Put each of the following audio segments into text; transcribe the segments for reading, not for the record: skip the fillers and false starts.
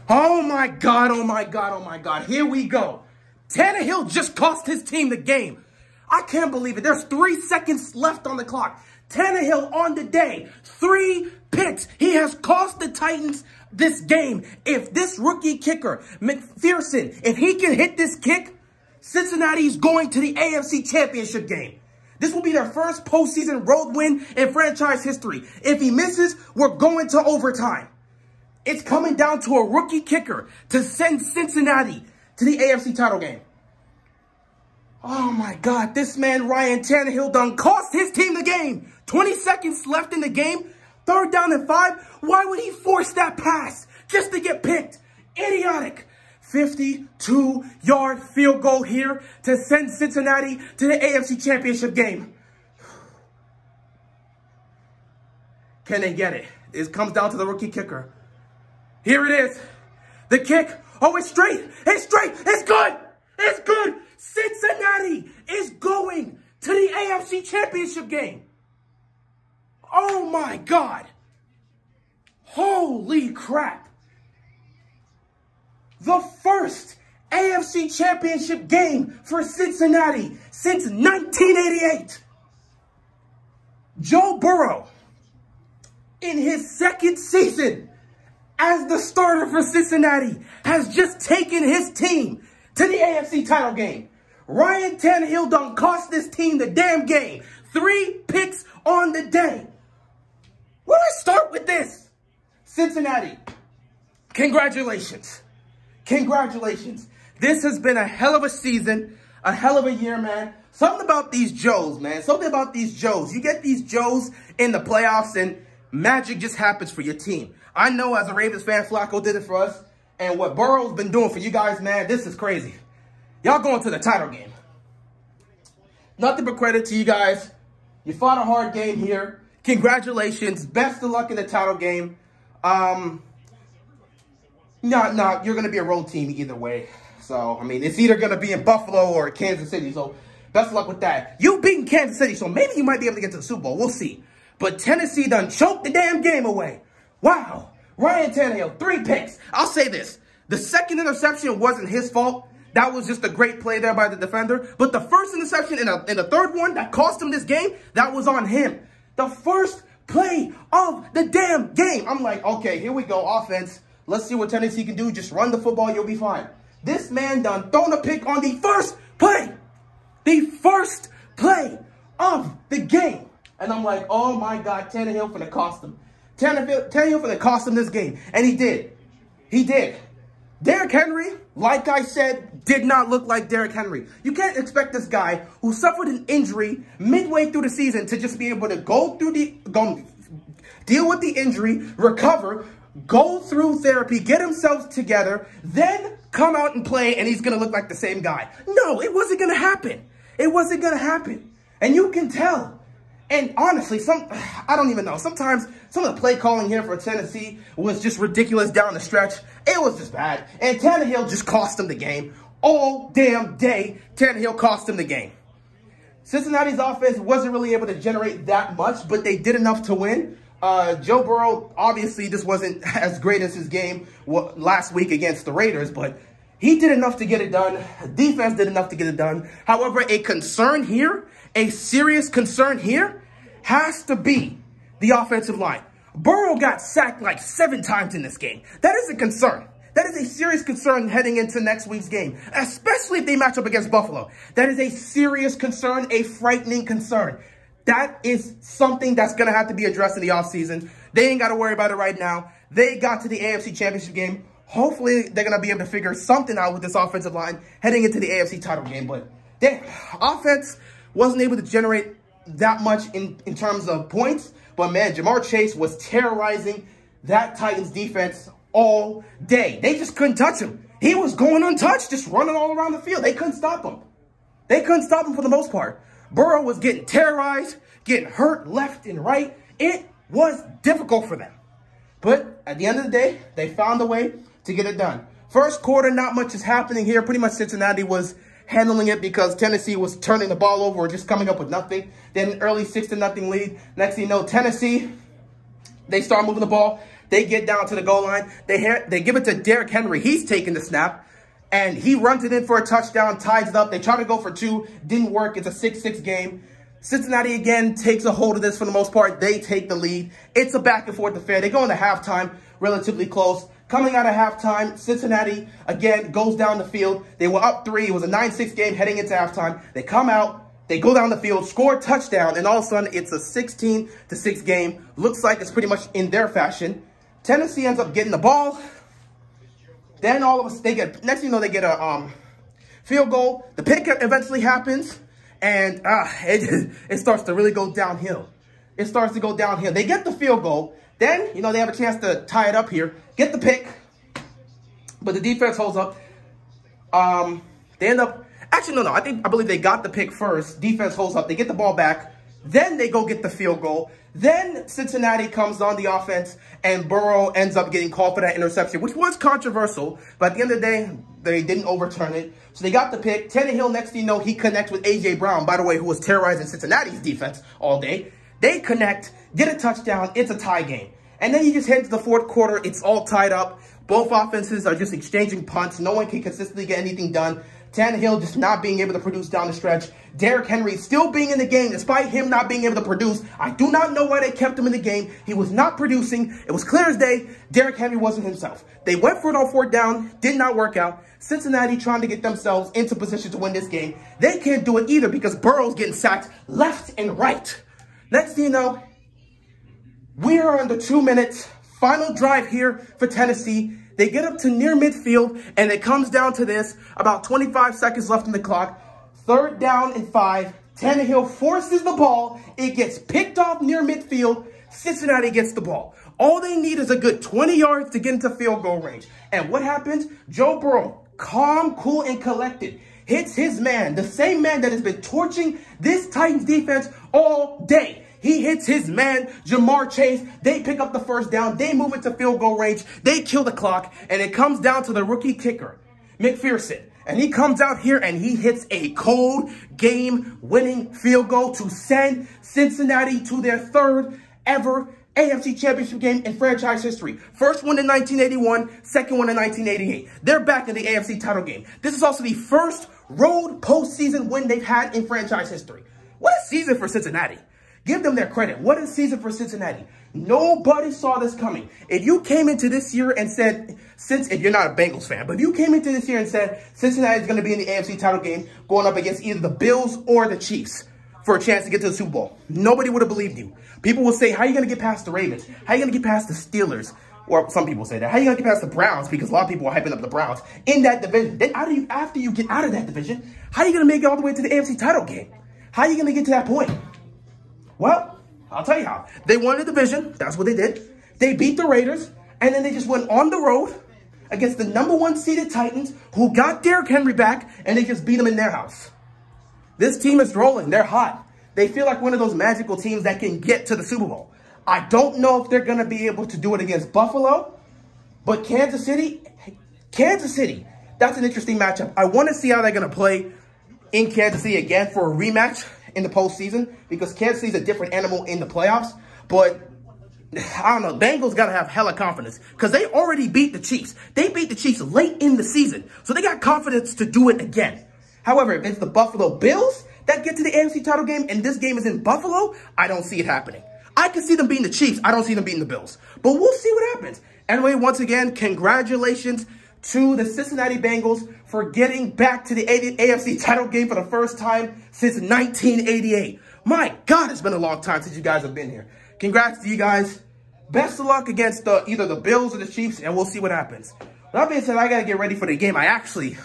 Oh my God, oh my God, oh my God. Here we go. Tannehill just cost his team the game. I can't believe it. There's 3 seconds left on the clock. Tannehill on the day. 3 picks. He has cost the Titans this game. If this rookie kicker, McPherson, if he can hit this kick, Cincinnati's going to the AFC Championship game. This will be their first postseason road win in franchise history. If he misses, we're going to overtime. It's coming down to a rookie kicker to send Cincinnati to the AFC title game. Oh my God, this man Ryan Tannehill done cost his team the game. 20 seconds left in the game, 3rd down and 5. Why would he force that pass just to get picked? Idiotic. 52-yard field goal here to send Cincinnati to the AFC Championship game. Can they get it? It comes down to the rookie kicker. Here it is. The kick. Oh, it's straight. It's straight. It's good. It's good. Cincinnati is going to the AFC Championship game. Oh, my God. Holy crap. The first AFC Championship game for Cincinnati since 1988. Joe Burrow, in his 2nd season as the starter for Cincinnati, has just taken his team to the AFC title game. Ryan Tannehill done cost this team the damn game. 3 picks on the day. Where do I start with this? Cincinnati, congratulations. Congratulations. This has been a hell of a season, a hell of a year, man. Something about these Joes, man. Something about these Joes. You get these Joes in the playoffs and magic just happens for your team. I know as a Ravens fan, Flacco did it for us. And what Burrow's been doing for you guys, man, this is crazy. Y'all going to the title game. Nothing but credit to you guys. You fought a hard game here. Congratulations. Best of luck in the title game. No, you're going to be a road team either way. So, I mean, it's either going to be in Buffalo or Kansas City. So, best of luck with that. You've beaten Kansas City, so maybe you might be able to get to the Super Bowl. We'll see. But Tennessee done choked the damn game away. Wow. Ryan Tannehill, 3 picks. I'll say this. The 2nd interception wasn't his fault. That was just a great play there by the defender. But the first interception and the 3rd one that cost him this game, that was on him. The first play of the damn game. I'm like, okay, here we go, offense. Let's see what Tennessee can do. Just run the football, you'll be fine. This man done thrown a pick on the first play. The first play of the game. And I'm like, oh my God, Tannehill finna cost him. Tannehill finna cost him this game. And he did. He did. Derrick Henry, like I said, did not look like Derrick Henry. You can't expect this guy who suffered an injury midway through the season to just be able to deal with the injury, recover, go through therapy, get himself together, then come out and play, and he's going to look like the same guy. No, it wasn't going to happen. It wasn't going to happen. And you can tell. And honestly, I don't even know. Sometimes some of the play calling here for Tennessee was just ridiculous down the stretch. It was just bad. And Tannehill just cost him the game. All damn day, Tannehill cost him the game. Cincinnati's offense wasn't really able to generate that much, but they did enough to win. Joe Burrow, obviously, this wasn't as great as his game last week against the Raiders, but he did enough to get it done. Defense did enough to get it done. However, a concern here, a serious concern here, has to be the offensive line. Burrow got sacked like 7 times in this game. That is a concern. That is a serious concern heading into next week's game, especially if they match up against Buffalo. That is a serious concern, a frightening concern. That is something that's going to have to be addressed in the offseason. They ain't got to worry about it right now. They got to the AFC Championship game. Hopefully, they're going to be able to figure something out with this offensive line heading into the AFC title game. But, damn, offense wasn't able to generate that much in terms of points. But, man, Jamar Chase was terrorizing that Titans defense all day. They just couldn't touch him. He was going untouched, just running all around the field. They couldn't stop him. They couldn't stop him for the most part. Burrow was getting terrorized, getting hurt left and right. It was difficult for them. But at the end of the day, they found a way to get it done. First quarter, not much is happening here. Pretty much Cincinnati was handling it because Tennessee was turning the ball over or just coming up with nothing. Then an early 6-0 lead. Next thing you know, Tennessee, they start moving the ball. They get down to the goal line. They give it to Derrick Henry. He's taking the snap. And he runs it in for a touchdown, ties it up. They try to go for 2. Didn't work. It's a 6-6 game. Cincinnati, again, takes a hold of this for the most part. They take the lead. It's a back-and-forth affair. They go into halftime relatively close. Coming out of halftime, Cincinnati, again, goes down the field. They were up 3. It was a 9-6 game heading into halftime. They come out. They go down the field, score a touchdown, and all of a sudden, it's a 16-6 game. Looks like it's pretty much in their fashion. Tennessee ends up getting the ball. Then all of us, next thing you know, they get a field goal. The pick eventually happens, and it starts to really go downhill. It starts to go downhill. They get the field goal. Then, you know, they have a chance to tie it up here. Get the pick, but the defense holds up. They end up, actually, no. I believe they got the pick first. Defense holds up. They get the ball back. Then they go get the field goal. Then Cincinnati comes on the offense, and Burrow ends up getting called for that interception, which was controversial. But at the end of the day, they didn't overturn it. So they got the pick. Tannehill, next thing you know, he connects with A.J. Brown, by the way, who was terrorizing Cincinnati's defense all day. They connect, get a touchdown. It's a tie game. And then you just head to the fourth quarter. It's all tied up. Both offenses are just exchanging punts. No one can consistently get anything done. Tannehill just not being able to produce down the stretch. Derrick Henry still being in the game despite him not being able to produce. I do not know why they kept him in the game. He was not producing. It was clear as day. Derrick Henry wasn't himself. They went for it on 4th down. Did not work out. Cincinnati trying to get themselves into position to win this game. They can't do it either because Burrow's getting sacked left and right. Next thing you know, we are on the 2 minutes. Final drive here for Tennessee. They get up to near midfield, and it comes down to this. About 25 seconds left on the clock. 3rd down and 5. Tannehill forces the ball. It gets picked off near midfield. Cincinnati gets the ball. All they need is a good 20 yards to get into field goal range. And what happens? Joe Burrow, calm, cool, and collected, hits his man, the same man that has been torching this Titans defense all day. He hits his man, Jamar Chase. They pick up the 1st down. They move it to field goal range. They kill the clock. And it comes down to the rookie kicker, McPherson. And he comes out here and he hits a cold game-winning field goal to send Cincinnati to their 3rd ever AFC Championship game in franchise history. First one in 1981, second one in 1988. They're back in the AFC title game. This is also the first road postseason win they've had in franchise history. What a season for Cincinnati. Give them their credit. What a season for Cincinnati. Nobody saw this coming. If you came into this year and said, if you're not a Bengals fan, but if you came into this year and said Cincinnati is going to be in the AFC title game going up against either the Bills or the Chiefs for a chance to get to the Super Bowl, nobody would have believed you. People would say, how are you going to get past the Ravens? How are you going to get past the Steelers? Or some people say that. How are you going to get past the Browns? Because a lot of people are hyping up the Browns in that division. Then after you get out of that division, how are you going to make it all the way to the AFC title game? How are you going to get to that point? Well, I'll tell you how. They won the division. That's what they did. They beat the Raiders. And then they just went on the road against the #1 seeded Titans, who got Derrick Henry back, and they just beat them in their house. This team is rolling. They're hot. They feel like one of those magical teams that can get to the Super Bowl. I don't know if they're going to be able to do it against Buffalo, but Kansas City, that's an interesting matchup. I want to see how they're going to play in Kansas City again for a rematch in the postseason, because Kansas City is a different animal in the playoffs. But I don't know, Bengals got to have hella confidence because they already beat the Chiefs. They beat the Chiefs late in the season, so they got confidence to do it again. However, if it's the Buffalo Bills that get to the AFC title game and this game is in Buffalo, I don't see it happening. I can see them beating the Chiefs. I don't see them beating the Bills. But we'll see what happens. Anyway, once again, congratulations to the Cincinnati Bengals for getting back to the AFC title game for the first time since 1988. My God, it's been a long time since you guys have been here. Congrats to you guys. Best of luck against either the Bills or the Chiefs, and we'll see what happens. With that being said, I got to get ready for the game. I actually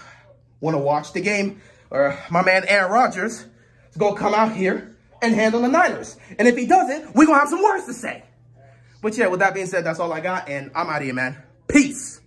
want to watch the game, or my man Aaron Rodgers is going to come out here and handle the Niners. And if he doesn't, we're going to have some words to say. But yeah, with that being said, that's all I got, and I'm out of here, man. Peace.